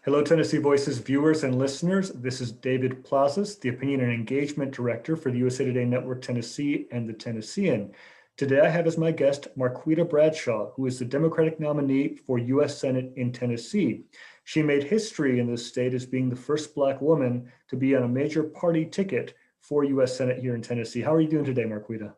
Hello, Tennessee Voices viewers and listeners. This is David Plazas, the Opinion and Engagement Director for the USA Today Network Tennessee and the Tennessean. Today I have as my guest Marquita Bradshaw, who is the Democratic nominee for U.S. Senate in Tennessee. She made history in this state as being the first Black woman to be on a major party ticket for U.S. Senate here in Tennessee. How are you doing today, Marquita?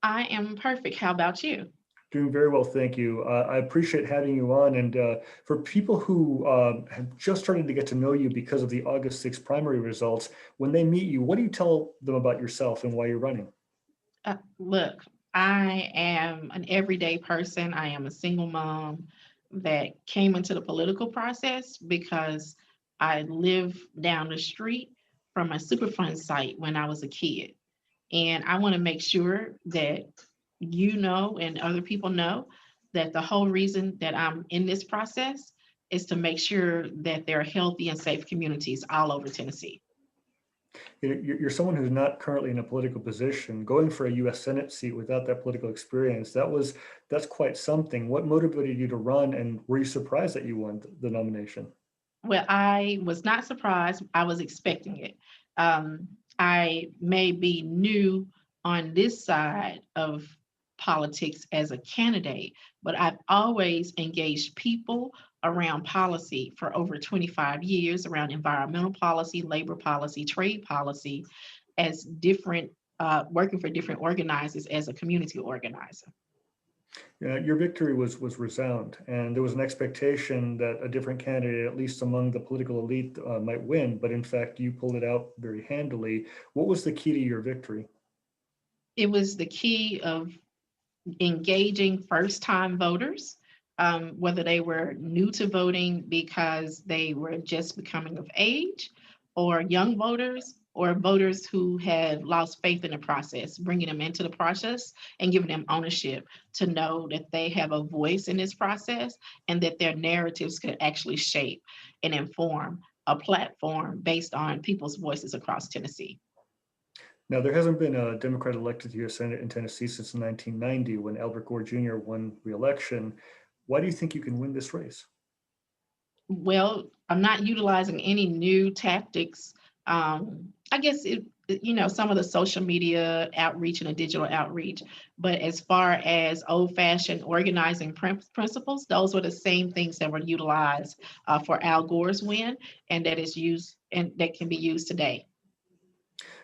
I am perfect. How about you? Doing very well, thank you. I appreciate having you on. And for people who have just started to get to know you because of the August 6th primary results, when they meet you, what do you tell them about yourself and why you're running? Look, I am an everyday person. I am a single mom that came into the political process because I live down the street from a Superfund site when I was a kid. And I want to make sure that you know and other people know that the whole reason that I'm in this process is to make sure that there are healthy and safe communities all over Tennessee. You're someone who's not currently in a political position. Going for a U.S. Senate seat without that political experience, that's quite something. What motivated you to run, and were you surprised that you won the nomination? Well, I was not surprised. I was expecting it. Um, I may be new on this side of politics as a candidate, but I've always engaged people around policy for over 25 years around environmental policy, labor policy, trade policy, as different, working for different organizers as a community organizer. Your victory was resound, and there was an expectation that a different candidate, at least among the political elite, might win. But in fact, you pulled it out very handily. What was the key to your victory? It was the key of engaging first time voters, whether they were new to voting because they were just becoming of age, or young voters, or voters who have lost faith in the process, bringing them into the process and giving them ownership to know that they have a voice in this process and that their narratives could actually shape and inform a platform based on people's voices across Tennessee. Now, there hasn't been a Democrat elected to U.S. Senate in Tennessee since 1990 when Albert Gore Jr. won re-election. Why do you think you can win this race? Well, I'm not utilizing any new tactics. I guess some of the social media outreach and the digital outreach, but as far as old-fashioned organizing principles, those were the same things that were utilized for Al Gore's win, and that is used and that can be used today.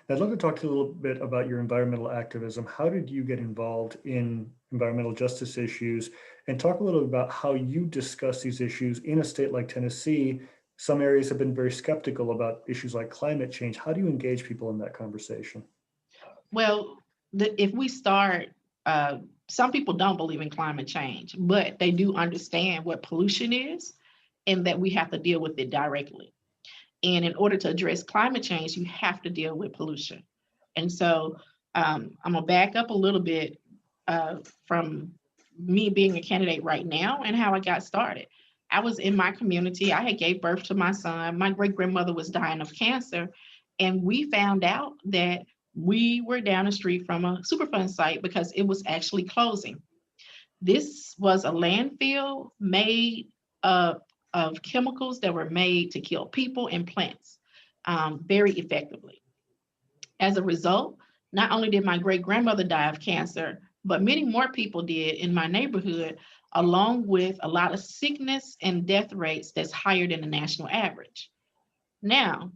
I'd love to talk to you a little bit about your environmental activism. How did you get involved in environmental justice issues? And talk a little bit about how you discuss these issues in a state like Tennessee. Some areas have been very skeptical about issues like climate change. How do you engage people in that conversation? Well, if we start, uh, some people don't believe in climate change, but they do understand what pollution is and that we have to deal with it directly. And in order to address climate change, you have to deal with pollution. And so I'm gonna back up a little bit from me being a candidate right now and how I got started. I was in my community. I had gave birth to my son. My great grandmother was dying of cancer, and we found out that we were down the street from a Superfund site because it was actually closing. This was a landfill made of chemicals that were made to kill people and plants very effectively. As a result, not only did my great grandmother die of cancer, but many more people did in my neighborhood, along with a lot of sickness and death rates that's higher than the national average. Now,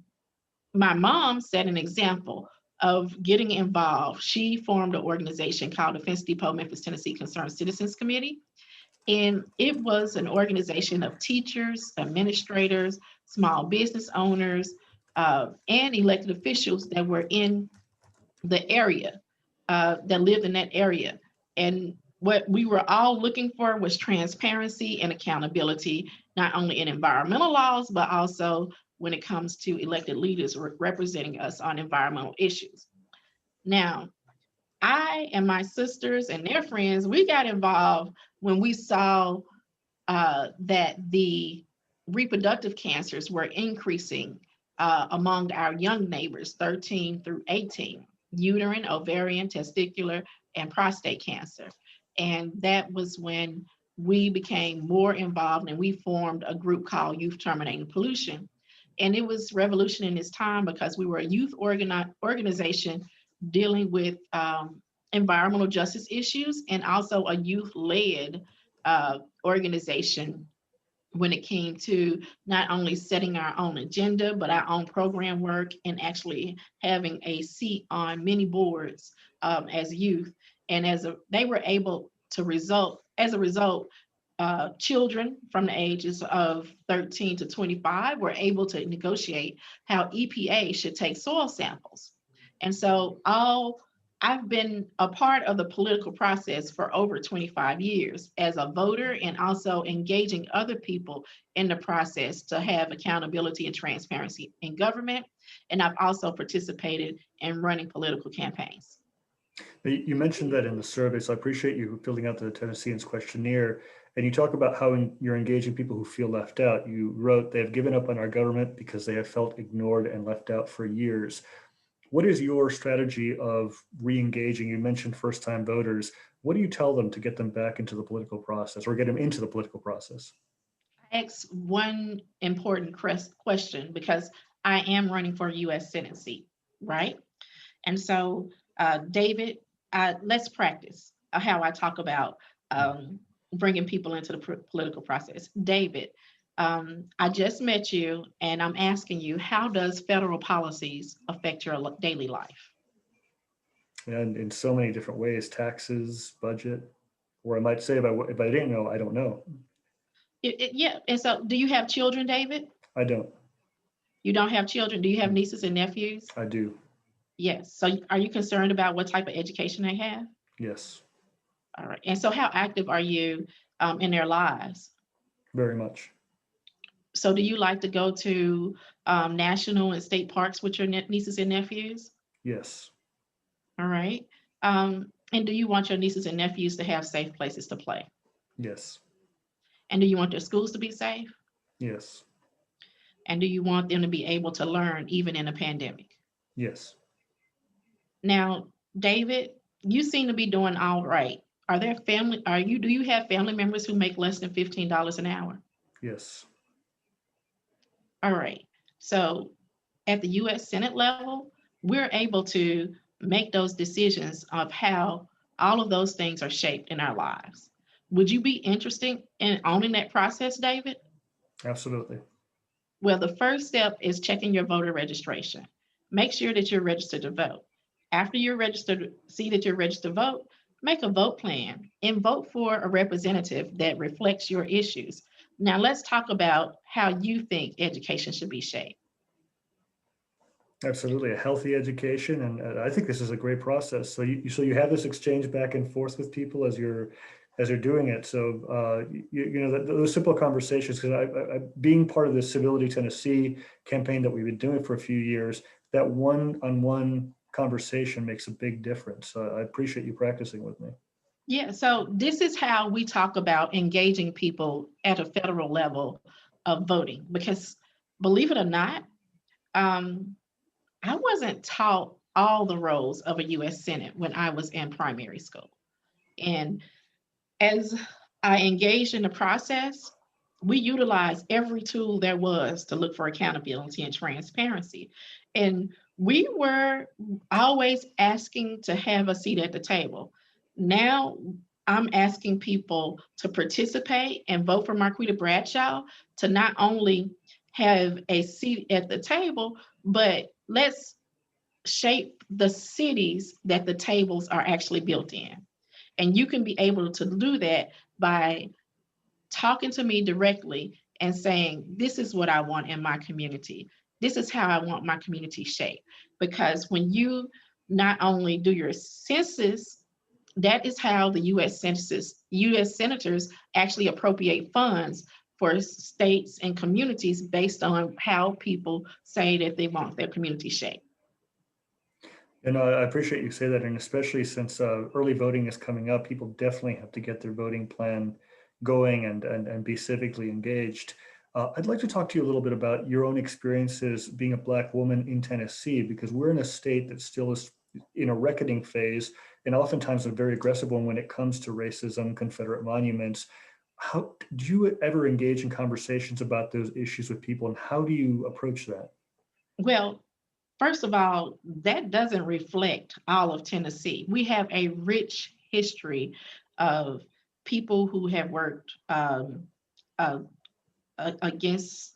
my mom set an example of getting involved. She formed an organization called the Fence Depot Memphis Tennessee Concerned Citizens Committee, and it was an organization of teachers, administrators, small business owners, and elected officials that were in the area, that lived in that area. And what we were all looking for was transparency and accountability, not only in environmental laws, but also when it comes to elected leaders representing us on environmental issues. Now, I and my sisters and their friends, we got involved when we saw that the reproductive cancers were increasing among our young neighbors, 13 through 18, uterine, ovarian, testicular, and prostate cancer. And that was when we became more involved and we formed a group called Youth Terminating Pollution. And it was revolution in its time because we were a youth organization dealing with environmental justice issues and also a youth-led organization when it came to not only setting our own agenda, but our own program work and actually having a seat on many boards as youth. And they were able to as a result, children from the ages of 13 to 25 were able to negotiate how EPA should take soil samples. And so I've been a part of the political process for over 25 years as a voter and also engaging other people in the process to have accountability and transparency in government. And I've also participated in running political campaigns. You mentioned that in the survey, so I appreciate you filling out the Tennesseans questionnaire. And you talk about how you're engaging people who feel left out. You wrote, they have given up on our government because they have felt ignored and left out for years. What is your strategy of re-engaging? You mentioned first-time voters. What do you tell them to get them back into the political process or get them into the political process? I ask one important question because I am running for a U.S. Senate seat, right? And so, David, let's practice how I talk about bringing people into the political process. David, I just met you and I'm asking you, how does federal policies affect your daily life? And in so many different ways, taxes, budget, or I might say if I didn't know, I don't know. Yeah. And so do you have children, David? I don't. You don't have children. Do you have nieces and nephews? I do. Yes. So are you concerned about what type of education they have? Yes. All right. And so how active are you in their lives? Very much. So do you like to go to national and state parks with your nieces and nephews? Yes. All right. And do you want your nieces and nephews to have safe places to play? Yes. And do you want their schools to be safe? Yes. And do you want them to be able to learn even in a pandemic? Yes. Now, David, you seem to be doing all right. Do you have family members who make less than $15 an hour? Yes. All right. So at the US Senate level, we're able to make those decisions of how all of those things are shaped in our lives. Would you be interested in owning that process, David? Absolutely. Well, the first step is checking your voter registration. Make sure that you're registered to vote. After you're registered, see that you're registered to vote, make a vote plan and vote for a representative that reflects your issues. Now, let's talk about how you think education should be shaped. Absolutely, a healthy education, and I think this is a great process. So you have this exchange back and forth with people as you're doing it. So those simple conversations. Because being part of the Civility Tennessee campaign that we've been doing for a few years, that one-on-one conversation makes a big difference. So I appreciate you practicing with me. Yeah, so this is how we talk about engaging people at a federal level of voting. Because believe it or not, I wasn't taught all the roles of a US Senate when I was in primary school. And as I engaged in the process, we utilized every tool there was to look for accountability and transparency. And we were always asking to have a seat at the table. Now I'm asking people to participate and vote for Marquita Bradshaw to not only have a seat at the table, but let's shape the cities that the tables are actually built in. And you can be able to do that by talking to me directly and saying, this is what I want in my community. This is how I want my community shaped. Because when you not only do your census, that is how the US senators actually appropriate funds for states and communities based on how people say that they want their community shaped. And I appreciate you say that, and especially since early voting is coming up, people definitely have to get their voting plan going and be civically engaged. I'd like to talk to you a little bit about your own experiences being a Black woman in Tennessee, because we're in a state that still is in a reckoning phase, and oftentimes a very aggressive one when it comes to racism, Confederate monuments. how do you ever engage in conversations about those issues with people, and how do you approach that? Well, first of all, that doesn't reflect all of Tennessee. We have a rich history of people who have worked uh, against,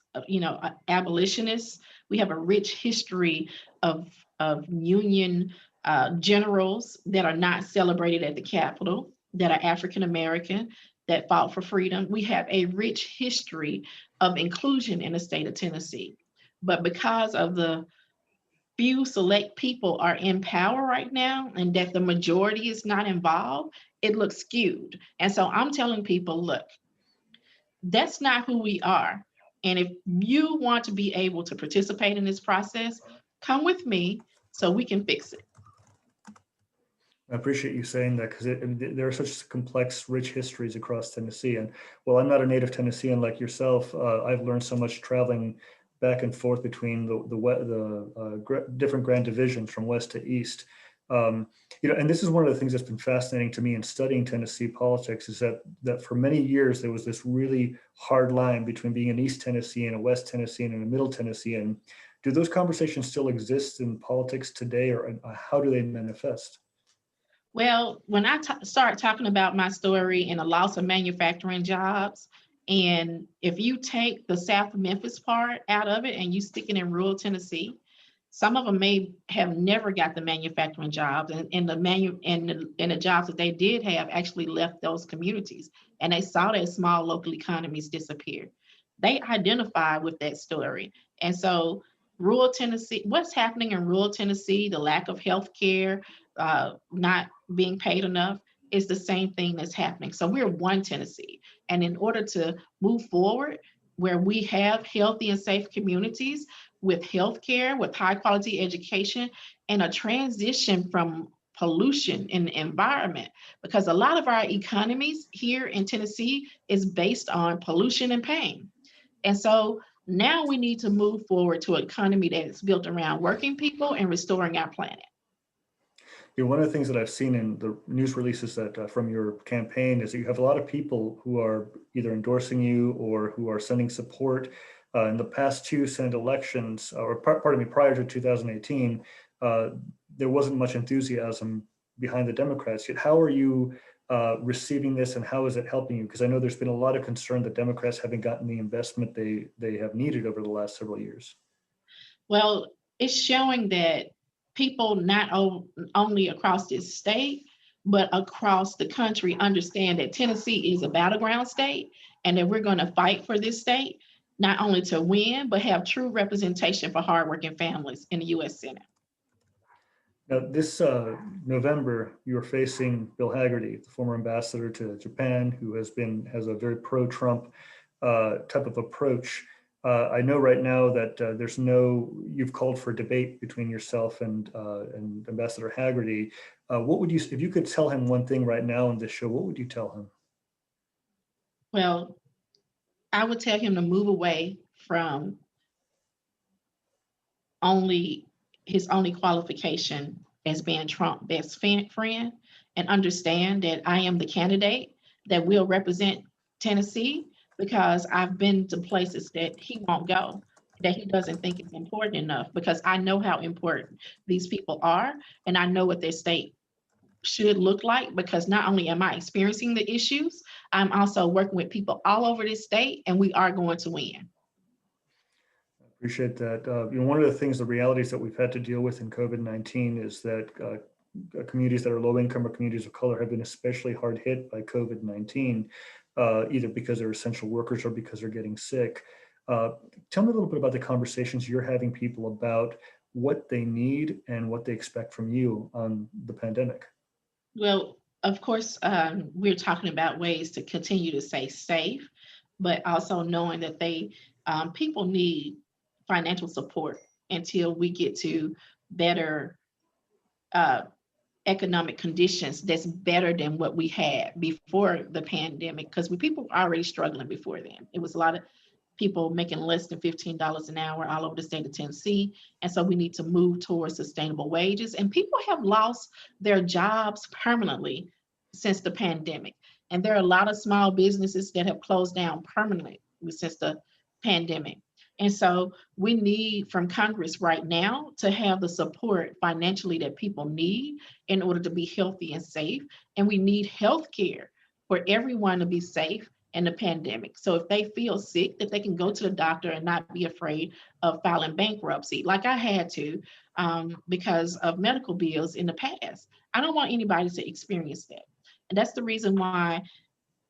abolitionists. We have a rich history of Union generals that are not celebrated at the Capitol, that are African American, that fought for freedom. We have a rich history of inclusion in the state of Tennessee. But because of the few select people are in power right now and that the majority is not involved, it looks skewed. And so I'm telling people, look, that's not who we are. And if you want to be able to participate in this process, come with me so we can fix it. I appreciate you saying that, because there are such complex, rich histories across Tennessee. And while I'm not a native Tennessean like yourself, I've learned so much traveling back and forth between the different grand divisions from west to east. And this is one of the things that's been fascinating to me in studying Tennessee politics, is that for many years there was this really hard line between being an East Tennessean, a West Tennessean, and a Middle Tennessean. Do those conversations still exist in politics today, or how do they manifest? Well, when I start talking about my story and the loss of manufacturing jobs, and if you take the South Memphis part out of it and you stick it in rural Tennessee, some of them may have never got the manufacturing jobs, and the jobs that they did have actually left those communities, and they saw their small local economies disappear. They identify with that story, and so rural Tennessee, what's happening in rural Tennessee, the lack of health care, not being paid enough, is the same thing that's happening. So we're one Tennessee. And in order to move forward, where we have healthy and safe communities with healthcare, with high quality education, and a transition from pollution in the environment, because a lot of our economies here in Tennessee is based on pollution and pain. And so now we need to move forward to an economy that's built around working people and restoring our planet. One of the things that I've seen in the news releases that from your campaign is that you have a lot of people who are either endorsing you or who are sending support. In the past two Senate elections, pardon me, prior to 2018, there wasn't much enthusiasm behind the Democrats. Yet, how are you receiving this, and how is it helping you? Because I know there's been a lot of concern that Democrats haven't gotten the investment they have needed over the last several years. Well, it's showing that people not only across this state, but across the country understand that Tennessee is a battleground state, and that we're going to fight for this state, not only to win, but have true representation for hardworking families in the U.S. Senate. Now, this November, you are facing Bill Hagerty, the former ambassador to Japan, who has a very pro-Trump type of approach. I know right now that you've called for debate between yourself and Ambassador Hagerty. If you could tell him one thing right now on this show, what would you tell him? Well, I would tell him to move away from his only qualification as being Trump's best friend, and understand that I am the candidate that will represent Tennessee, because I've been to places that he won't go, that he doesn't think is important enough, because I know how important these people are, and I know what their state should look like, because not only am I experiencing the issues, I'm also working with people all over this state, and we are going to win. Appreciate that. One of the things, the realities that we've had to deal with in COVID-19 is that communities that are low income or communities of color have been especially hard hit by COVID-19, either because they're essential workers or because they're getting sick. Tell me a little bit about the conversations you're having people about what they need and what they expect from you on the pandemic. Well, of course, we're talking about ways to continue to stay safe, but also knowing that people need financial support until we get to better economic conditions that's better than what we had before the pandemic, because people were already struggling before then. It was a lot of people making less than $15 an hour all over the state of Tennessee. And so we need to move towards sustainable wages. And people have lost their jobs permanently since the pandemic. And there are a lot of small businesses that have closed down permanently since the pandemic. And so we need from Congress right now to have the support financially that people need in order to be healthy and safe. And we need health care for everyone to be safe in the pandemic. So if they feel sick, that they can go to the doctor and not be afraid of filing bankruptcy, like I had to because of medical bills in the past. I don't want anybody to experience that. And that's the reason why,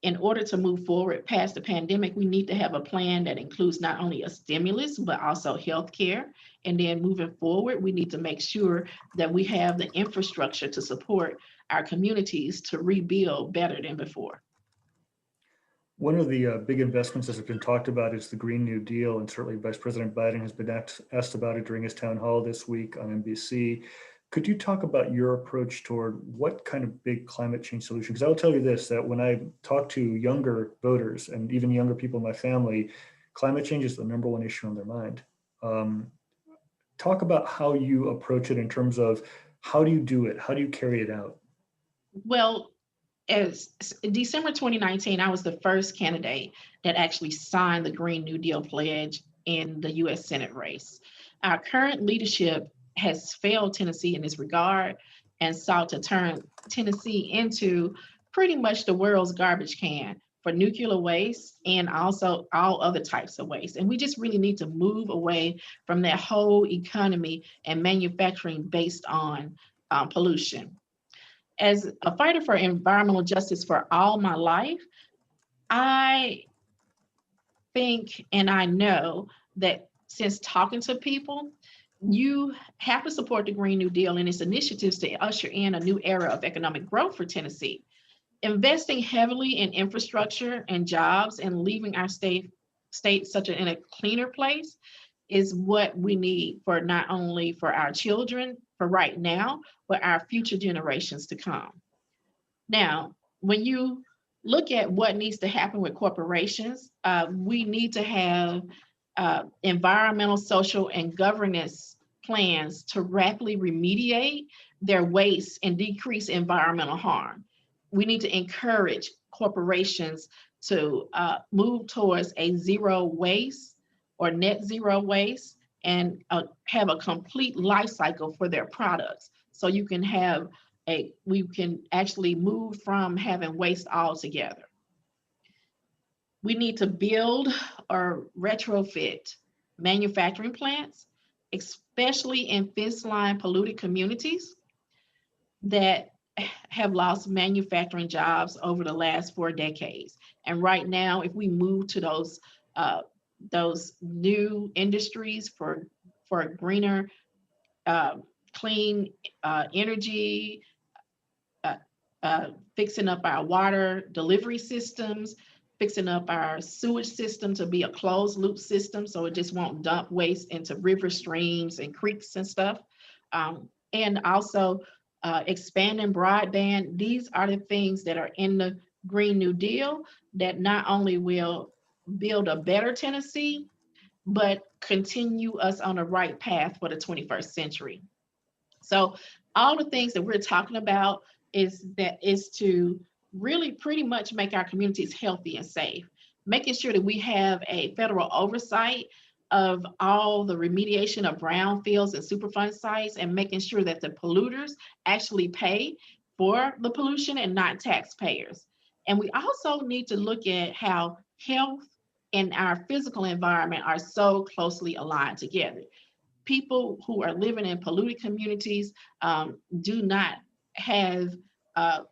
in order to move forward past the pandemic, we need to have a plan that includes not only a stimulus, but also health care. And then moving forward, we need to make sure that we have the infrastructure to support our communities to rebuild better than before. One of the big investments that has been talked about is the Green New Deal, and certainly Vice President Biden has been asked about it during his town hall this week on NBC. Could you talk about your approach toward what kind of big climate change solution? Because I will tell you this, that when I talk to younger voters and even younger people in my family, climate change is the number one issue on their mind. Talk about how you approach it in terms of how do you do it? How do you carry it out? Well, as December 2019, I was the first candidate that actually signed the Green New Deal pledge in the US Senate race. Our current leadership has failed Tennessee in this regard and sought to turn Tennessee into pretty much the world's garbage can for nuclear waste and also all other types of waste. And we just really need to move away from that whole economy and manufacturing based on pollution. As a fighter for environmental justice for all my life, I think and I know that since talking to people, you have to support the Green New Deal and its initiatives to usher in a new era of economic growth for Tennessee. Investing heavily in infrastructure and jobs and leaving our state such in a cleaner place is what we need for not only for our children for right now, but our future generations to come. Now, when you look at what needs to happen with corporations, we need to have environmental, social, and governance plans to rapidly remediate their waste and decrease environmental harm. We need to encourage corporations to move towards a zero waste or net zero waste and have a complete life cycle for their products. So you can have we can actually move from having waste altogether. We need to build or retrofit manufacturing plants, especially in fence line polluted communities that have lost manufacturing jobs over the last 4 decades. And right now, if we move to those new industries for greener, clean energy, fixing up our water delivery systems, fixing up our sewage system to be a closed loop system so it just won't dump waste into river streams and creeks and stuff. And also expanding broadband. These are the things that are in the Green New Deal that not only will build a better Tennessee, but continue us on the right path for the 21st century. So all the things that we're talking about is to really pretty much make our communities healthy and safe, making sure that we have a federal oversight of all the remediation of brownfields and Superfund sites and making sure that the polluters actually pay for the pollution and not taxpayers. And we also need to look at how health and our physical environment are so closely aligned together. People who are living in polluted communities do not have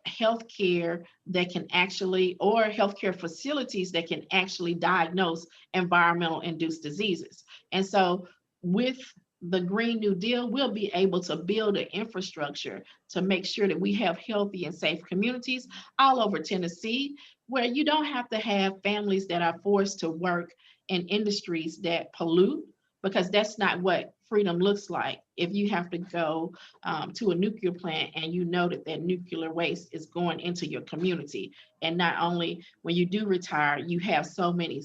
health care that can actually, or healthcare facilities that can actually diagnose environmental induced diseases. And so with the Green New Deal, we'll be able to build an infrastructure to make sure that we have healthy and safe communities all over Tennessee, where you don't have to have families that are forced to work in industries that pollute, because that's not what freedom looks like. If you have to go to a nuclear plant and you know that that nuclear waste is going into your community, and not only when you do retire, you have so many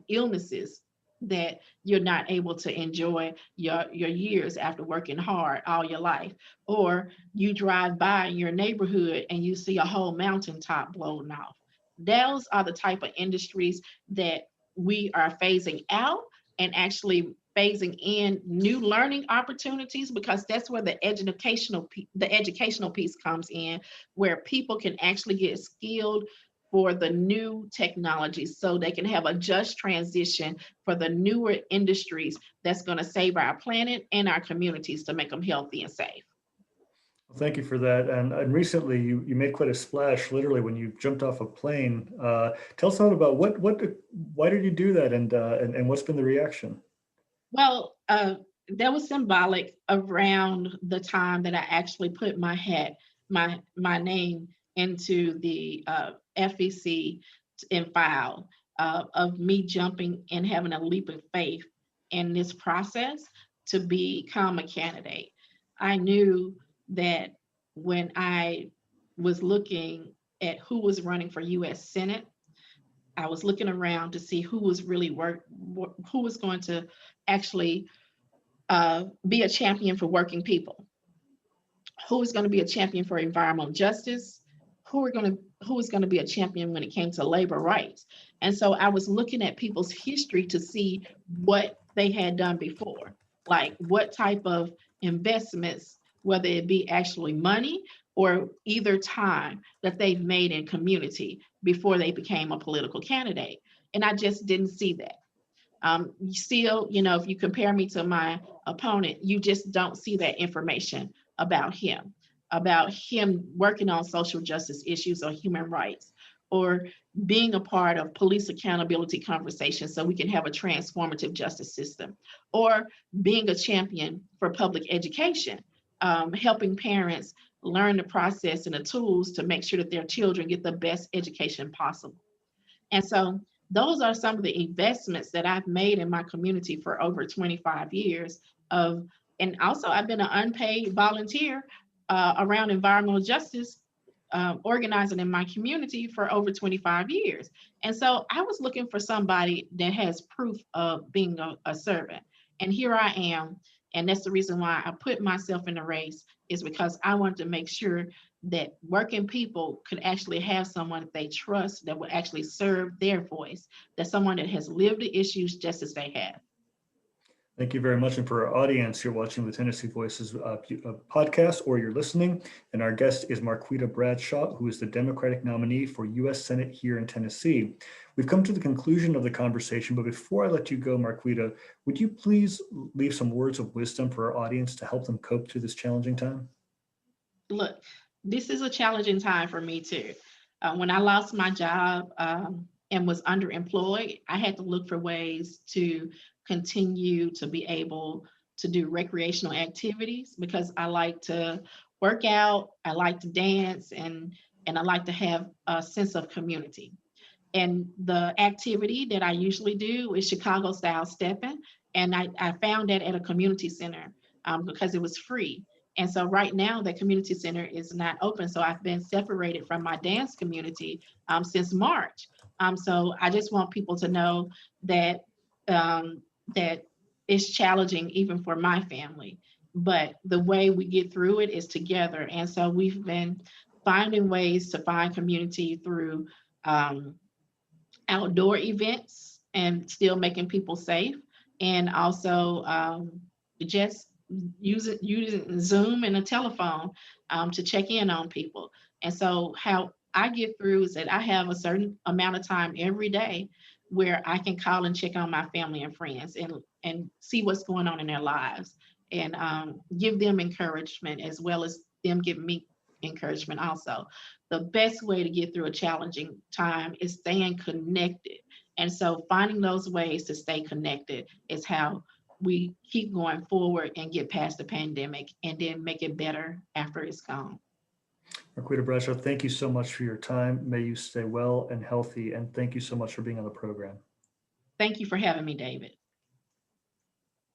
illnesses that you're not able to enjoy your years after working hard all your life. Or you drive by your neighborhood and you see a whole mountaintop blown off. Those are the type of industries that we are phasing out, and actually phasing in new learning opportunities, because that's where the educational piece comes in, where people can actually get skilled for the new technologies so they can have a just transition for the newer industries that's going to save our planet and our communities to make them healthy and safe. Well, thank you for that. And recently you made quite a splash, literally, when you jumped off a plane. Tell us all about why did you do that, and what's been the reaction? Well, that was symbolic around the time that I actually put my name into the FEC and file of me jumping and having a leap of faith in this process to become a candidate. I knew that when I was looking at who was running for U.S. Senate, I was looking around to see who was really who was going to actually be a champion for working people, who is going to be a champion for environmental justice, who is going to be a champion when it came to labor rights. And so I was looking at people's history to see what they had done before, like what type of investments, whether it be actually money or either time, that they've made in community before they became a political candidate. And I just didn't see that. Still, if you compare me to my opponent, you just don't see that information about him working on social justice issues or human rights, or being a part of police accountability conversations so we can have a transformative justice system, or being a champion for public education, helping parents learn the process and the tools to make sure that their children get the best education possible. And so those are some of the investments that I've made in my community for over 25 years of, and also I've been an unpaid volunteer around environmental justice, organizing in my community for over 25 years. And so I was looking for somebody that has proof of being a servant. And here I am. And that's the reason why I put myself in the race, is because I wanted to make sure that working people could actually have someone that they trust that will actually serve their voice, that someone that has lived the issues just as they have. Thank you very much. And for our audience, you're watching the Tennessee Voices podcast, or you're listening. And our guest is Marquita Bradshaw, who is the Democratic nominee for U.S. Senate here in Tennessee. We've come to the conclusion of the conversation, but before I let you go, Marquita, would you please leave some words of wisdom for our audience to help them cope through this challenging time? Look, this is a challenging time for me too. When I lost my job and was underemployed, I had to look for ways to continue to be able to do recreational activities, because I like to work out, I like to dance, and I like to have a sense of community. And the activity that I usually do is Chicago style stepping. And I found that at a community center because it was free. And so right now the community center is not open. So I've been separated from my dance community since March. So I just want people to know that that it's challenging even for my family. But the way we get through it is together. And so we've been finding ways to find community through um, outdoor events and still making people safe, and also just using Zoom and a telephone to check in on people. And so how I get through is that I have a certain amount of time every day where I can call and check on my family and friends, and see what's going on in their lives, and give them encouragement as well as them giving me encouragement also. The best way to get through a challenging time is staying connected. And so finding those ways to stay connected is how we keep going forward and get past the pandemic and then make it better after it's gone. Marquita Bradshaw, thank you so much for your time. May you stay well and healthy. And thank you so much for being on the program. Thank you for having me, David.